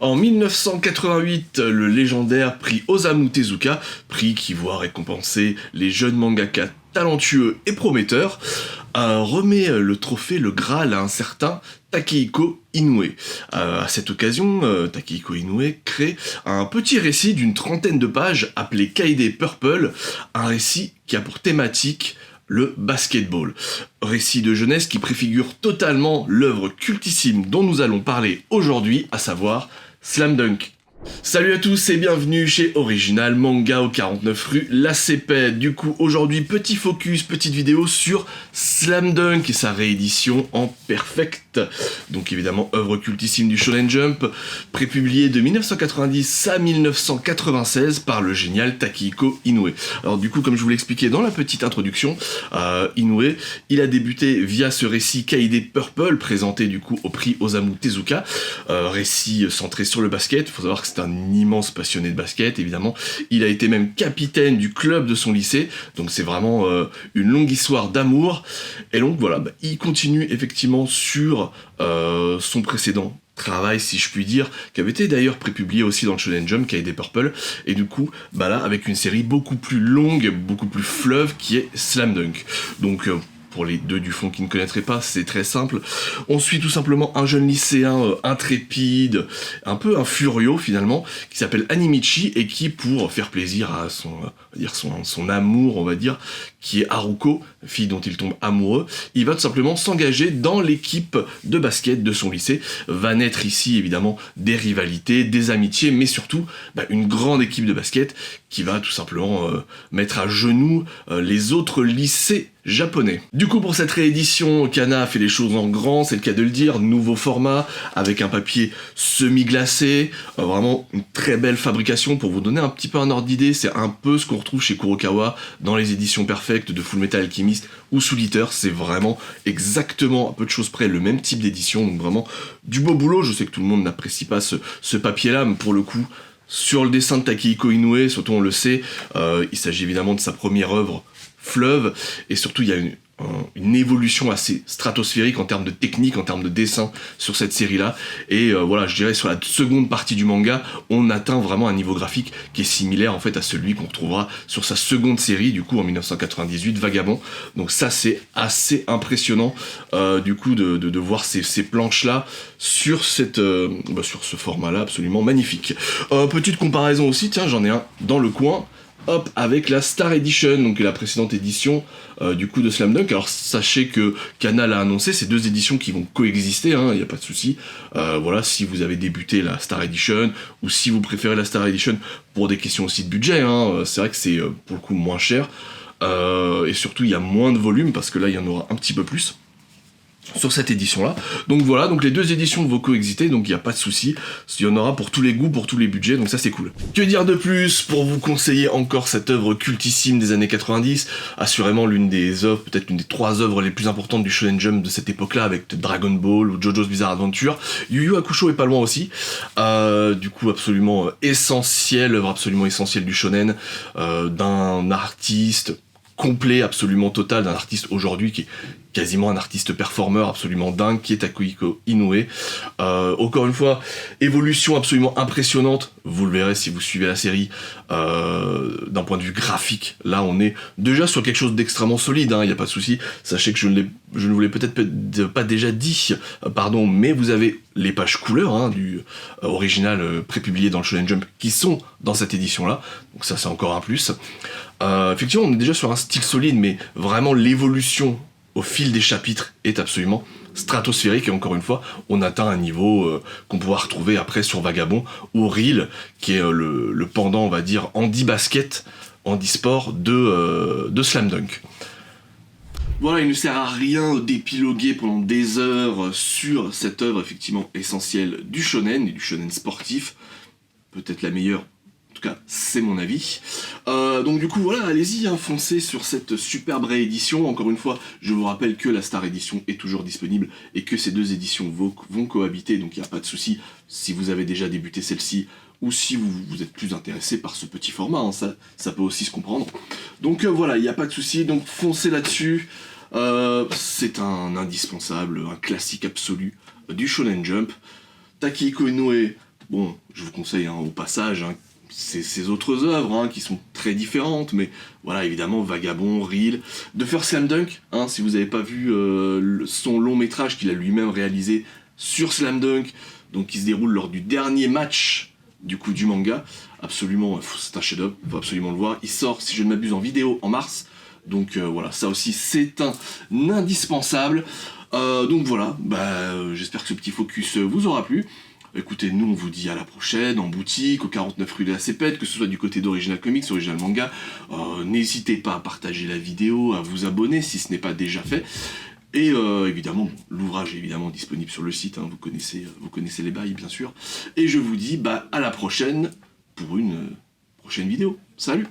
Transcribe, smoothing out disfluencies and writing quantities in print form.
En 1988, le légendaire prix Osamu Tezuka, prix qui voit récompenser les jeunes mangaka talentueux et prometteurs, remet le trophée, le Graal, à un certain Takehiko Inoue. À cette occasion, Takehiko Inoue crée un petit récit d'une trentaine de pages appelé Kaede Purple, un récit qui a pour thématique le basketball. Récit de jeunesse qui préfigure totalement l'œuvre cultissime dont nous allons parler aujourd'hui, à savoir Slam Dunk. Salut à tous et bienvenue chez Original Manga au 49 rue La Cépède. Du coup, aujourd'hui, petit focus, petite vidéo sur Slam Dunk et sa réédition en perfect. Donc évidemment, œuvre cultissime du Shonen Jump, prépubliée de 1990 à 1996 par le génial Takehiko Inoue. Alors du coup, comme je vous l'expliquais dans la petite introduction, Inoue, il a débuté via ce récit Kaede Purple, présenté du coup au prix Osamu Tezuka, récit centré sur le basket. Il faut savoir que c'est un immense passionné de basket, évidemment. Il a été même capitaine du club de son lycée, donc c'est vraiment une longue histoire d'amour. Et donc voilà, il continue effectivement sur son précédent travail, si je puis dire, qui avait été d'ailleurs prépublié aussi dans le Shonen Jump, Kaede Purple, et du coup, là, avec une série beaucoup plus longue, beaucoup plus fleuve, qui est Slam Dunk. Donc, pour les deux du fond qui ne connaîtraient pas, c'est très simple. On suit tout simplement un jeune lycéen intrépide, un peu un furio finalement, qui s'appelle Animichi et qui, pour faire plaisir à son amour, on va dire, qui est Haruko, fille dont il tombe amoureux, il va tout simplement s'engager dans l'équipe de basket de son lycée. Va naître ici évidemment des rivalités, des amitiés, mais surtout une grande équipe de basket qui va tout simplement mettre à genoux les autres lycées japonais. Du coup, pour cette réédition, Kana a fait les choses en grand, c'est le cas de le dire, nouveau format, avec un papier semi-glacé, vraiment une très belle fabrication. Pour vous donner un petit peu un ordre d'idée, c'est un peu ce qu'on retrouve chez Kurokawa dans les éditions perfectes de Fullmetal Alchemist ou Soul Eater. C'est vraiment exactement, à peu de choses près, le même type d'édition, donc vraiment du beau boulot. Je sais que tout le monde n'apprécie pas ce papier-là, mais pour le coup, sur le dessin de Takehiko Inoue, surtout on le sait, il s'agit évidemment de sa première œuvre fleuve, et surtout il y a une évolution assez stratosphérique en termes de technique, en termes de dessin sur cette série-là, et voilà, je dirais sur la seconde partie du manga, on atteint vraiment un niveau graphique qui est similaire en fait à celui qu'on retrouvera sur sa seconde série, du coup en 1998, Vagabond. Donc ça c'est assez impressionnant du coup de voir ces planches-là sur sur ce format-là absolument magnifique. Petite comparaison aussi, tiens, j'en ai un dans le coin. Hop, avec la Star Edition, donc la précédente édition du coup de Slam Dunk. Alors sachez que Kana l'a annoncé, ces deux éditions qui vont coexister, il n'y a pas de souci. Voilà, si vous avez débuté la Star Edition, ou si vous préférez la Star Edition pour des questions aussi de budget, c'est vrai que c'est pour le coup moins cher, et surtout il y a moins de volume, parce que là il y en aura un petit peu plus sur cette édition-là. Donc voilà, donc les deux éditions vont coexister, donc il n'y a pas de souci. Il y en aura pour tous les goûts, pour tous les budgets, donc ça c'est cool. Que dire de plus pour vous conseiller encore cette œuvre cultissime des années 90, assurément l'une des œuvres, peut-être l'une des trois œuvres les plus importantes du Shonen Jump de cette époque-là, avec Dragon Ball ou JoJo's Bizarre Adventure. Yu Yu Hakusho est pas loin aussi. Du coup absolument essentielle, œuvre absolument essentielle du Shonen, d'un artiste complet, absolument total, d'un artiste aujourd'hui qui est quasiment un artiste performeur absolument dingue, qui est Takehiko Inoue. Encore une fois, évolution absolument impressionnante, vous le verrez si vous suivez la série, d'un point de vue graphique. Là on est déjà sur quelque chose d'extrêmement solide, il n'y a pas de souci. Sachez que je ne vous l'ai peut-être pas déjà dit, mais vous avez les pages couleurs du original prépublié dans le Shonen Jump qui sont dans cette édition là, donc ça c'est encore un plus. Effectivement on est déjà sur un style solide, mais vraiment l'évolution au fil des chapitres est absolument stratosphérique, et encore une fois on atteint un niveau qu'on pourra retrouver après sur Vagabond ou Reel, qui est le pendant, on va dire, handi-basket, handi-sport de Slam Dunk. Voilà, il ne sert à rien d'épiloguer pendant des heures sur cette œuvre effectivement essentielle du shonen et du shonen sportif, peut-être la meilleure. En tout cas, c'est mon avis. Donc du coup, voilà, allez-y, foncez sur cette superbe réédition. Encore une fois, je vous rappelle que la Star Edition est toujours disponible et que ces deux éditions vont cohabiter, donc il n'y a pas de souci si vous avez déjà débuté celle-ci ou si vous êtes plus intéressé par ce petit format, ça peut aussi se comprendre. Donc voilà, il n'y a pas de souci, donc foncez là-dessus. C'est un indispensable, un classique absolu du Shonen Jump. Takehiko Inoue, Bon, je vous conseille au passage ces autres œuvres qui sont très différentes, mais voilà, évidemment, Vagabond, Reel, de faire Slam Dunk, si vous n'avez pas vu son long métrage qu'il a lui-même réalisé sur Slam Dunk, donc qui se déroule lors du dernier match du manga, absolument, c'est un chef-d'œuvre, il faut absolument le voir. Il sort, si je ne m'abuse, en vidéo en mars, donc voilà, ça aussi c'est un indispensable. Donc voilà, j'espère que ce petit focus vous aura plu. Écoutez, nous on vous dit à la prochaine, en boutique, au 49 rue de la Cépette, que ce soit du côté d'Original Comics, Original Manga. N'hésitez pas à partager la vidéo, à vous abonner si ce n'est pas déjà fait. Et évidemment, l'ouvrage est évidemment disponible sur le site, vous connaissez les bails bien sûr. Et je vous dis à la prochaine pour une prochaine vidéo. Salut!